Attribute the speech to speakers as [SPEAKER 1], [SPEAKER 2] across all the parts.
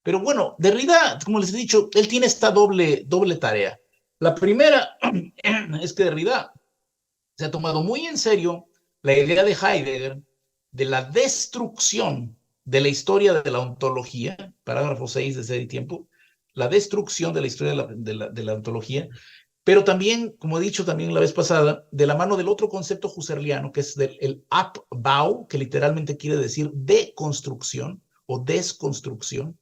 [SPEAKER 1] Pero bueno, Derrida, como les he dicho, él tiene esta doble tarea. La primera es que Derrida se ha tomado muy en serio la idea de Heidegger de la destrucción de la historia de la ontología, parágrafo 6 de Ser y Tiempo, la destrucción de la historia de la ontología, pero también, como he dicho también la vez pasada, de la mano del otro concepto husserliano, que es el Abbau, que literalmente quiere decir deconstrucción o desconstrucción,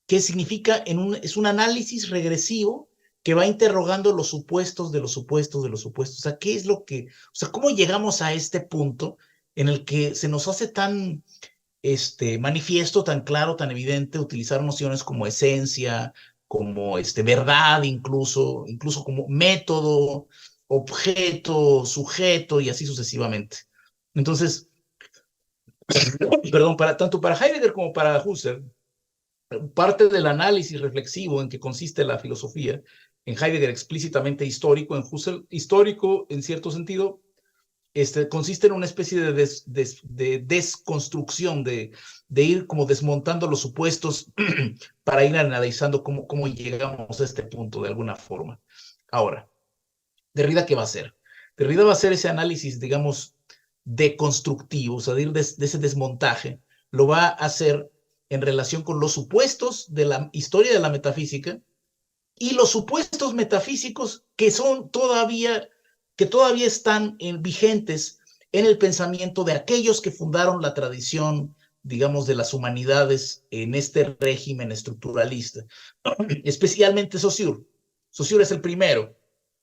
[SPEAKER 1] que significa es un análisis regresivo que va interrogando los supuestos de los supuestos de los supuestos. O sea, ¿qué es lo que, o sea, cómo llegamos a este punto en el que se nos hace tan manifiesto, tan claro, tan evidente utilizar nociones como esencia, como verdad, incluso como método, objeto, sujeto y así sucesivamente? Entonces, perdón, tanto para Heidegger como para Husserl, parte del análisis reflexivo en que consiste la filosofía, en Heidegger explícitamente histórico, en Husserl histórico en cierto sentido, consiste en una especie de desconstrucción, de ir como desmontando los supuestos para ir analizando cómo llegamos a este punto de alguna forma. Ahora, ¿Derrida qué va a hacer? Derrida va a hacer ese análisis, digamos, deconstructivo, o sea, de ir de ese desmontaje, lo va a hacer en relación con los supuestos de la historia de la metafísica y los supuestos metafísicos que todavía están vigentes en el pensamiento de aquellos que fundaron la tradición, digamos, de las humanidades en este régimen estructuralista, especialmente Saussure. Saussure es el primero,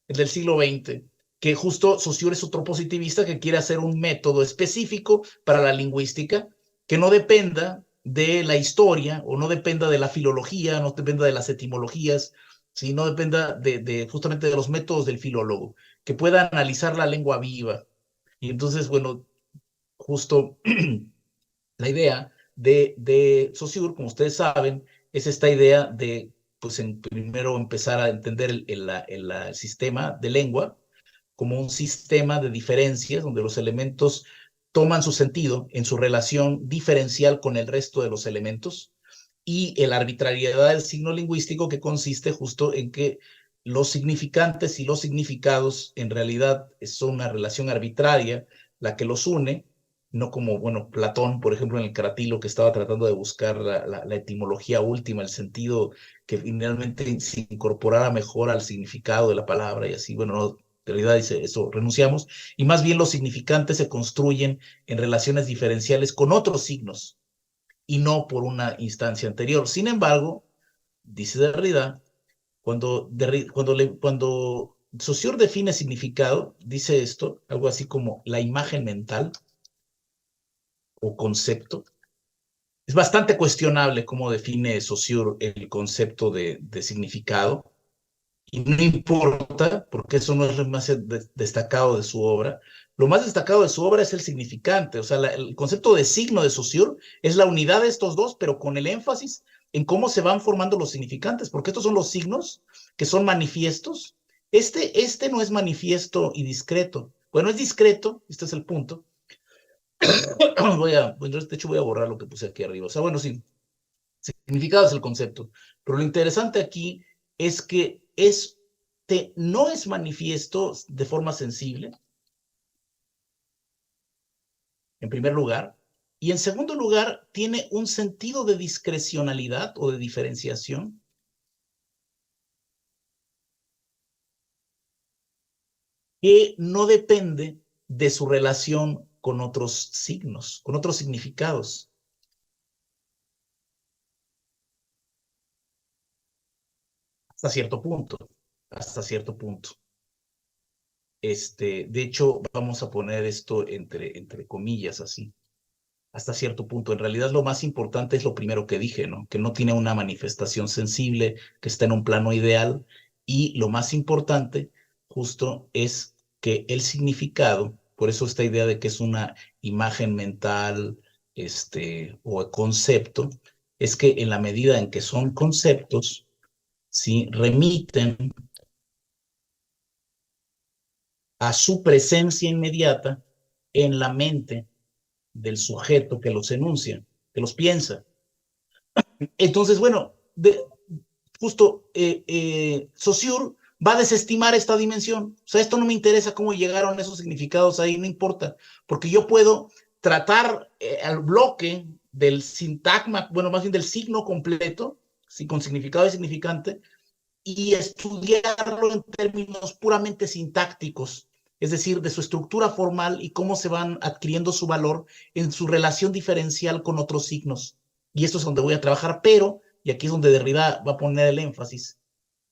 [SPEAKER 1] el del siglo XX, que justo Saussure es otro positivista que quiere hacer un método específico para la lingüística que no dependa de la historia o no dependa de la filología, no dependa de las etimologías, si no dependa justamente de los métodos del filólogo, que pueda analizar la lengua viva. Y entonces, bueno, justo la idea de Saussure, como ustedes saben, es esta idea de, pues, primero empezar a entender el sistema de lengua como un sistema de diferencias donde los elementos toman su sentido en su relación diferencial con el resto de los elementos, y la arbitrariedad del signo lingüístico, que consiste justo en que los significantes y los significados en realidad son una relación arbitraria la que los une, no como, bueno, Platón, por ejemplo, en el Cratilo, que estaba tratando de buscar la etimología última, el sentido que finalmente se incorporara mejor al significado de la palabra y así. Bueno, no, en realidad dice eso, renunciamos, y más bien los significantes se construyen en relaciones diferenciales con otros signos y no por una instancia anterior. Sin embargo, dice Derrida, cuando Saussure define significado, dice esto, algo así como la imagen mental o concepto. Es bastante cuestionable cómo define Saussure el concepto de significado, y no importa, porque eso no es lo más destacado de su obra. Lo más destacado de su obra es el significante, o sea, el concepto de signo de Saussure es la unidad de estos dos, pero con el énfasis en cómo se van formando los significantes, porque estos son los signos que son manifiestos. Este no es manifiesto y discreto. Bueno, es discreto, este es el punto. De hecho, voy a borrar lo que puse aquí arriba. O sea, bueno, sí, significado es el concepto, pero lo interesante aquí es que no es manifiesto de forma sensible, en primer lugar, y en segundo lugar, tiene un sentido de discrecionalidad o de diferenciación que no depende de su relación con otros signos, con otros significados, hasta cierto punto, hasta cierto punto. De hecho, vamos a poner esto entre comillas así, hasta cierto punto. En realidad lo más importante es lo primero que dije, ¿no? Que no tiene una manifestación sensible, que está en un plano ideal, y lo más importante justo es que el significado, por eso esta idea de que es una imagen mental, o concepto, es que en la medida en que son conceptos, ¿sí? Remiten a su presencia inmediata en la mente del sujeto que los enuncia, que los piensa. Entonces, bueno, justo Saussure va a desestimar esta dimensión. O sea, esto no me interesa cómo llegaron esos significados ahí, no importa, porque yo puedo tratar al bloque del sintagma, bueno, más bien del signo completo, sí, con significado y significante, y estudiarlo en términos puramente sintácticos, es decir, de su estructura formal y cómo se van adquiriendo su valor en su relación diferencial con otros signos. Y esto es donde voy a trabajar, pero, y aquí es donde Derrida va a poner el énfasis,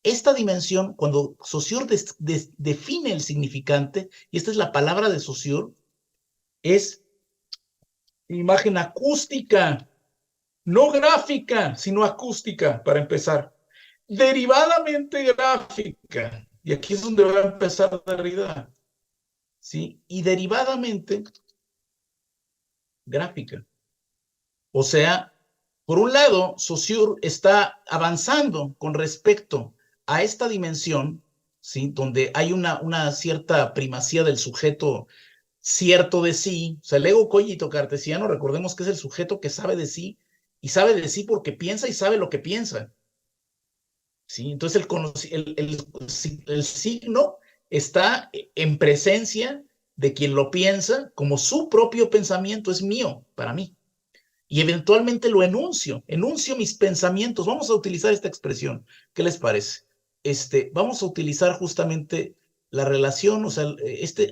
[SPEAKER 1] esta dimensión, cuando Saussure define el significante, y esta es la palabra de Saussure, es imagen acústica, no gráfica, sino acústica, para empezar. Derivadamente gráfica. Y aquí es donde va a empezar Derrida. ¿Sí? Y derivadamente gráfica. O sea, por un lado, Saussure está avanzando con respecto a esta dimensión, ¿sí? Donde hay una cierta primacía del sujeto cierto de sí. O sea, el ego cogito cartesiano, recordemos que es el sujeto que sabe de sí, y sabe de sí porque piensa y sabe lo que piensa. ¿Sí? Entonces el signo está en presencia de quien lo piensa como su propio pensamiento es mío para mí. Y eventualmente lo enuncio mis pensamientos. Vamos a utilizar esta expresión. ¿Qué les parece? Vamos a utilizar justamente la relación, o sea,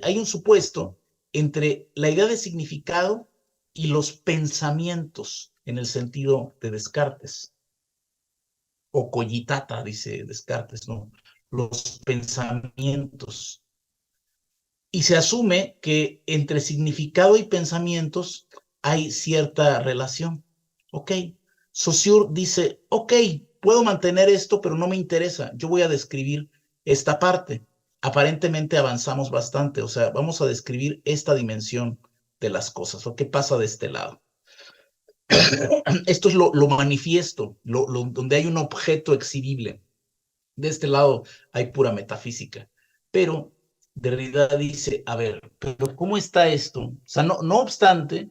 [SPEAKER 1] hay un supuesto entre la idea de significado y los pensamientos en el sentido de Descartes o cogitata, dice Descartes, ¿no? Los pensamientos. Y se asume que entre significado y pensamientos hay cierta relación. Ok. Saussure dice, ok, puedo mantener esto, pero no me interesa. Yo voy a describir esta parte. Aparentemente avanzamos bastante, o sea, vamos a describir esta dimensión de las cosas, o qué pasa de este lado. Esto es lo manifiesto, donde hay un objeto exhibible. De este lado hay pura metafísica. Pero Derrida dice, a ver, pero ¿cómo está esto? O sea, no obstante,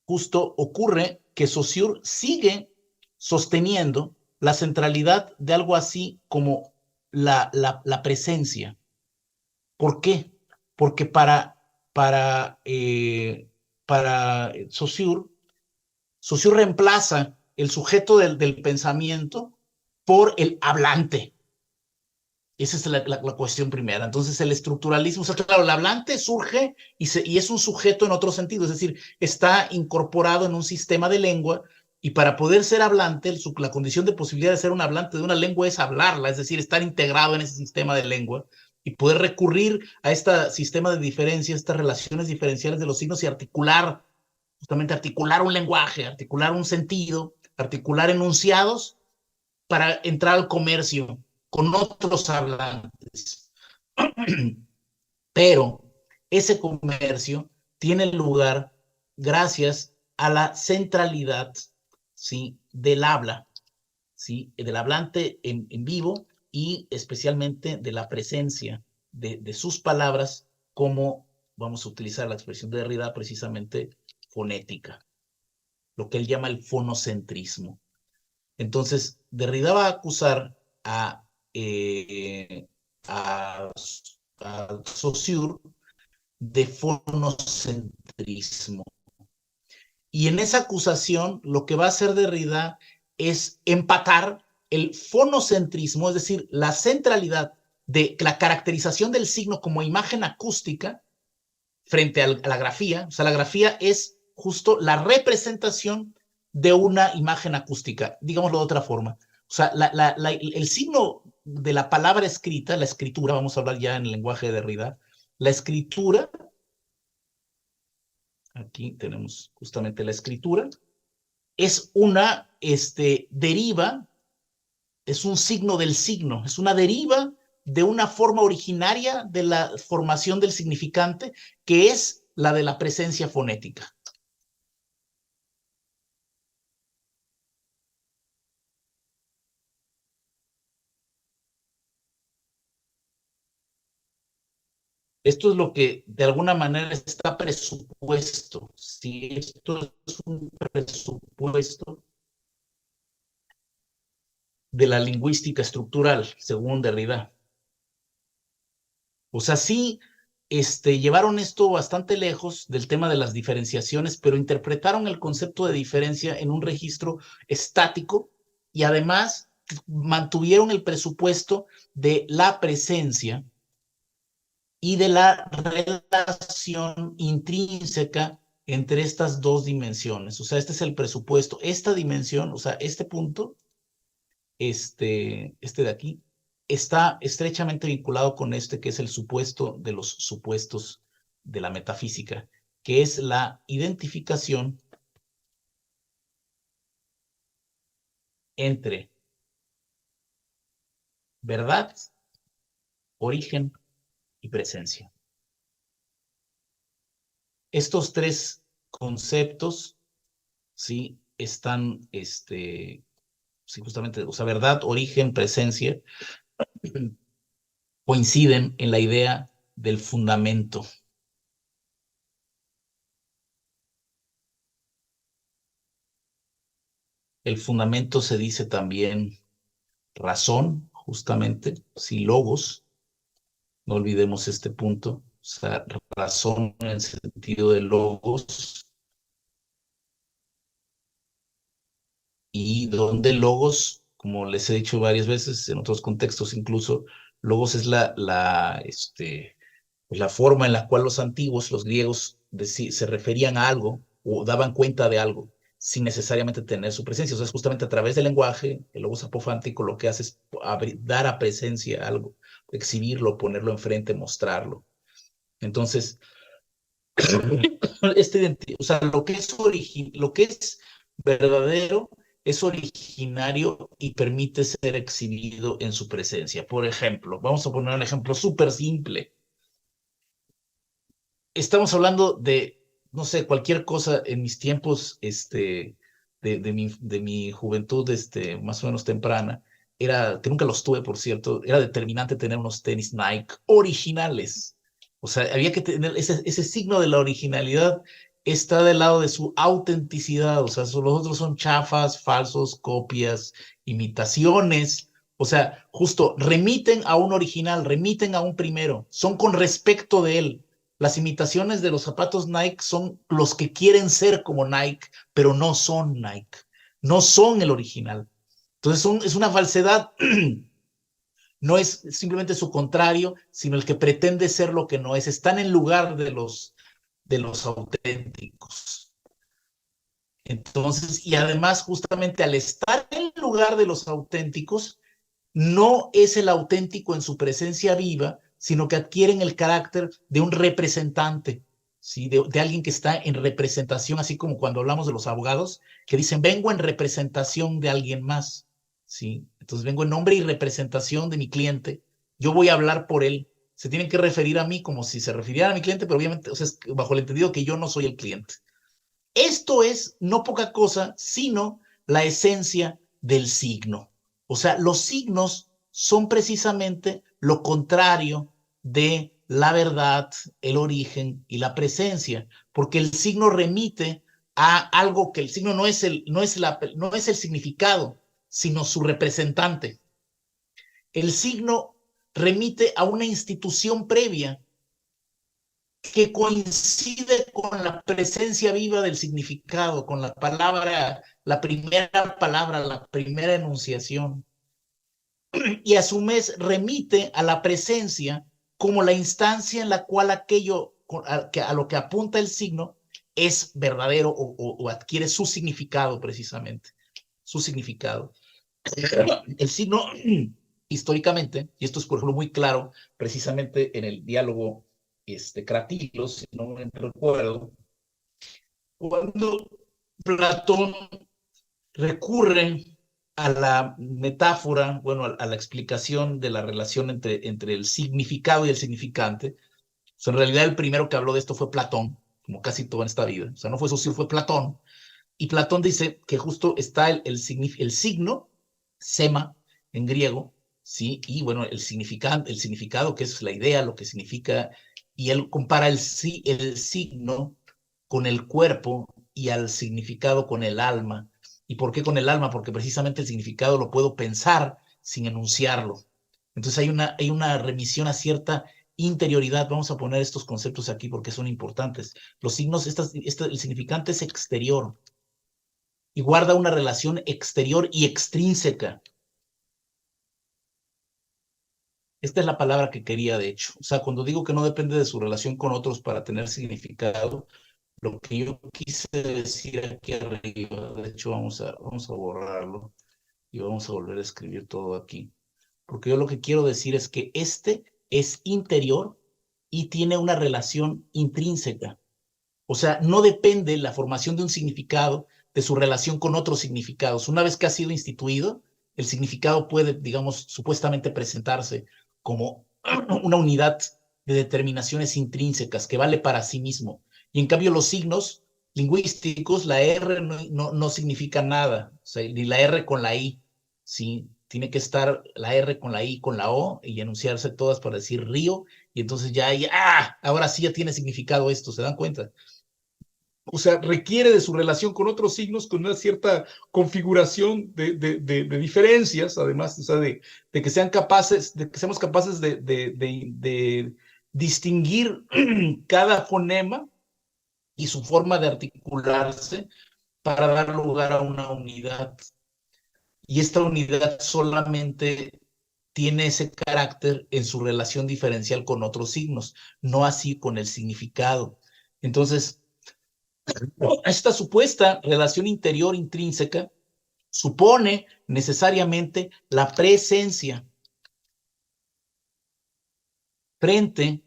[SPEAKER 1] justo ocurre que Saussure sigue sosteniendo la centralidad de algo así como la presencia. ¿Por qué? Porque para Saussure reemplaza el sujeto del pensamiento por el hablante. Esa es la cuestión primera. Entonces, el estructuralismo, o sea, claro, el hablante surge y es un sujeto en otro sentido, es decir, está incorporado en un sistema de lengua y para poder ser hablante, la condición de posibilidad de ser un hablante de una lengua es hablarla, es decir, estar integrado en ese sistema de lengua y poder recurrir a este sistema de diferencias, estas relaciones diferenciales de los signos y articular, justamente articular un lenguaje, articular un sentido, articular enunciados para entrar al comercio con otros hablantes. Pero ese comercio tiene lugar gracias a la centralidad, ¿sí? Del habla, ¿sí? Del hablante en vivo y especialmente de la presencia de sus palabras como, vamos a utilizar la expresión de Derrida, precisamente fonética, lo que él llama el fonocentrismo. Entonces, Derrida va a acusar eh, a, a Saussure de fonocentrismo. Y en esa acusación, lo que va a hacer Derrida es empatar el fonocentrismo, es decir, la centralidad de la caracterización del signo como imagen acústica frente a la grafía. O sea, la grafía es justo la representación de una imagen acústica, digámoslo de otra forma. O sea, el signo de la palabra escrita, la escritura, vamos a hablar ya en el lenguaje de Derrida, la escritura, aquí tenemos justamente la escritura, es una deriva, es un signo del signo, es una deriva de una forma originaria de la formación del significante, que es la de la presencia fonética. Esto es lo que de alguna manera está presupuesto. Si esto es un presupuesto, de la lingüística estructural, según Derrida. O sea, sí, llevaron esto bastante lejos del tema de las diferenciaciones, pero interpretaron el concepto de diferencia en un registro estático y además mantuvieron el presupuesto de la presencia y de la relación intrínseca entre estas dos dimensiones. O sea, este es el presupuesto. Esta dimensión, o sea, este punto, este de aquí, está estrechamente vinculado con este que es el supuesto de los supuestos de la metafísica, que es la identificación entre verdad, origen y presencia. Estos tres conceptos, sí, están, sí, justamente, o sea, verdad, origen, presencia, coinciden en la idea del fundamento. El fundamento se dice también razón, justamente, si logos, no olvidemos este punto, o sea, razón en el sentido de logos, y donde logos, como les he dicho varias veces, en otros contextos incluso, logos es pues la forma en la cual los antiguos, los griegos, se referían a algo o daban cuenta de algo sin necesariamente tener su presencia. O sea, es justamente a través del lenguaje, el logos apofántico lo que hace es dar a presencia algo, exhibirlo, ponerlo enfrente, mostrarlo. Entonces, o sea, lo que es verdadero es originario y permite ser exhibido en su presencia. Por ejemplo, vamos a poner un ejemplo súper simple. Estamos hablando de, no sé, cualquier cosa en mis tiempos, de mi juventud, más o menos temprana, que nunca los tuve, por cierto, era determinante tener unos tenis Nike originales. O sea, había que tener ese signo de la originalidad, está del lado de su autenticidad. O sea, los otros son chafas, falsos, copias, imitaciones. O sea, justo remiten a un original, remiten a un primero, son con respecto de él. Las imitaciones de los zapatos Nike son los que quieren ser como Nike, pero no son Nike, no son el original. Entonces es una falsedad, no es simplemente su contrario, sino el que pretende ser lo que no es. Están en lugar de los auténticos. Entonces, y además justamente al estar en lugar de los auténticos, no es el auténtico en su presencia viva, sino que adquieren el carácter de un representante, ¿sí? De alguien que está en representación, así como cuando hablamos de los abogados, que dicen, vengo en representación de alguien más, ¿sí? Entonces vengo en nombre y representación de mi cliente, yo voy a hablar por él. Se tienen que referir a mí como si se refirieran a mi cliente, pero obviamente, o sea, es bajo el entendido que yo no soy el cliente. Esto es no poca cosa, sino la esencia del signo. O sea, los signos son precisamente lo contrario de la verdad, el origen y la presencia, porque el signo remite a algo que el signo no es el significado, sino su representante. El signo remite a una institución previa que coincide con la presencia viva del significado, con la primera enunciación, y a su vez remite a la presencia como la instancia en la cual aquello a lo que apunta el signo es verdadero o adquiere su significado precisamente, su significado. El signo históricamente, y esto es por ejemplo muy claro precisamente en el diálogo Cratilo, si no me recuerdo, cuando Platón recurre a la metáfora, bueno, a la explicación de la relación entre el significado y el significante. O sea, en realidad el primero que habló de esto fue Platón, como casi todo en esta vida. O sea, no fue Saussure, fue Platón. Y Platón dice que justo está el signo, sema, en griego, ¿sí? Y bueno, el significado, que es la idea, lo que significa, y él compara el signo con el cuerpo y al significado con el alma. ¿Y por qué con el alma? Porque precisamente el significado lo puedo pensar sin enunciarlo. Entonces hay una remisión a cierta interioridad. Vamos a poner estos conceptos aquí porque son importantes. Los signos, el significante es exterior y guarda una relación exterior y extrínseca. Esta es la palabra que quería, de hecho. O sea, cuando digo que no depende de su relación con otros para tener significado, lo que yo quise decir aquí arriba, de hecho vamos a borrarlo y vamos a volver a escribir todo aquí. Porque yo lo que quiero decir es que este es interior y tiene una relación intrínseca. O sea, no depende la formación de un significado de su relación con otros significados. Una vez que ha sido instituido, el significado puede, digamos, supuestamente presentarse como una unidad de determinaciones intrínsecas que vale para sí mismo. Y en cambio los signos lingüísticos, la R no significa nada, o sea, ni la R con la I, ¿sí? Tiene que estar la R con la I, con la O y enunciarse todas para decir río, y entonces ahora sí ya tiene significado esto, ¿se dan cuenta? O sea, requiere de su relación con otros signos, con una cierta configuración de diferencias, además, o sea, que sean capaces, de que seamos capaces de distinguir cada fonema y su forma de articularse para dar lugar a una unidad. Y esta unidad solamente tiene ese carácter en su relación diferencial con otros signos, no así con el significado. Entonces, esta supuesta relación interior intrínseca supone necesariamente la presencia frente,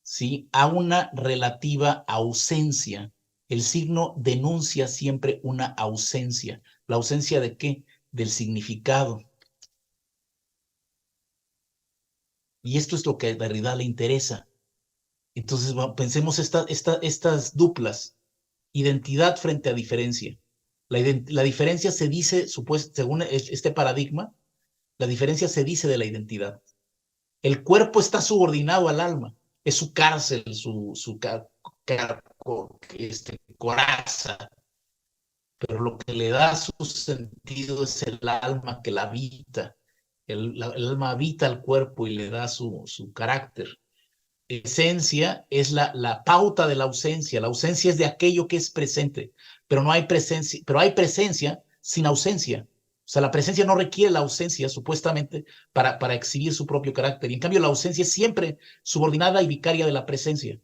[SPEAKER 1] ¿sí?, a una relativa ausencia. El signo denuncia siempre una ausencia. ¿La ausencia de qué? Del significado. Y esto es lo que a Derrida le interesa. Entonces, pensemos estas duplas. Identidad frente a diferencia. La diferencia se dice, según este paradigma, la diferencia se dice de la identidad. El cuerpo está subordinado al alma, es su cárcel, su coraza, pero lo que le da su sentido es el alma que la habita. El alma habita al cuerpo y le da su carácter. Esencia es la pauta de la ausencia. La ausencia es de aquello que es presente, pero no hay presencia, pero hay presencia sin ausencia. O sea, la presencia no requiere la ausencia, supuestamente, para exhibir su propio carácter. Y en cambio, la ausencia es siempre subordinada y vicaria de la presencia.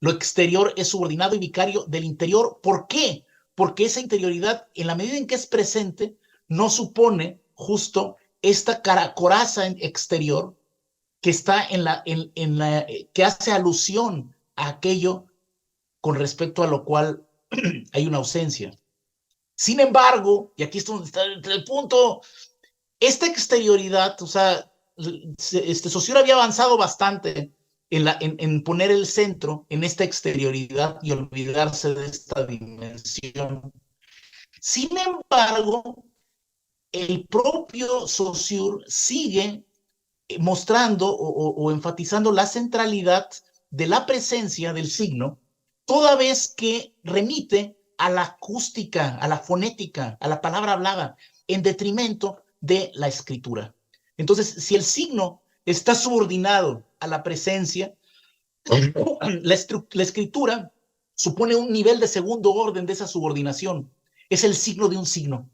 [SPEAKER 1] Lo exterior es subordinado y vicario del interior. ¿Por qué? Porque esa interioridad, en la medida en que es presente, no supone justo esta coraza exterior que está que hace alusión a aquello con respecto a lo cual hay una ausencia. Sin embargo, y aquí es donde está el punto, esta exterioridad, o sea, Saussure había avanzado bastante en poner el centro en esta exterioridad y olvidarse de esta dimensión. Sin embargo, el propio Saussure sigue mostrando o enfatizando la centralidad de la presencia del signo, toda vez que remite a la acústica, a la fonética, a la palabra hablada, en detrimento de la escritura. Entonces, si el signo está subordinado a la presencia, la escritura supone un nivel de segundo orden de esa subordinación. Es el signo de un signo.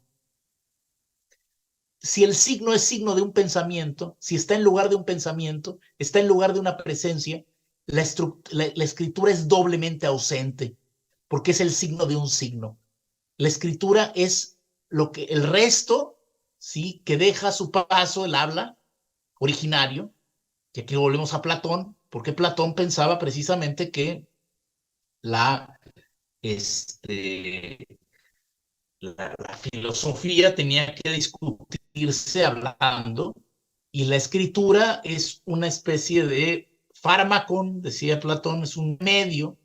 [SPEAKER 1] Si el signo es signo de un pensamiento, si está en lugar de un pensamiento, está en lugar de una presencia, la escritura es doblemente ausente, porque es el signo de un signo. La escritura es lo que el resto, ¿sí?, que deja a su paso el habla originario, y aquí volvemos a Platón, porque Platón pensaba precisamente que la, este, la filosofía tenía que discutirse hablando y la escritura es una especie de fármacon, decía Platón, es un medio,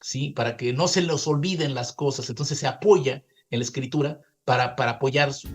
[SPEAKER 1] ¿sí?, para que no se los olviden las cosas. Entonces se apoya en la escritura para apoyar su...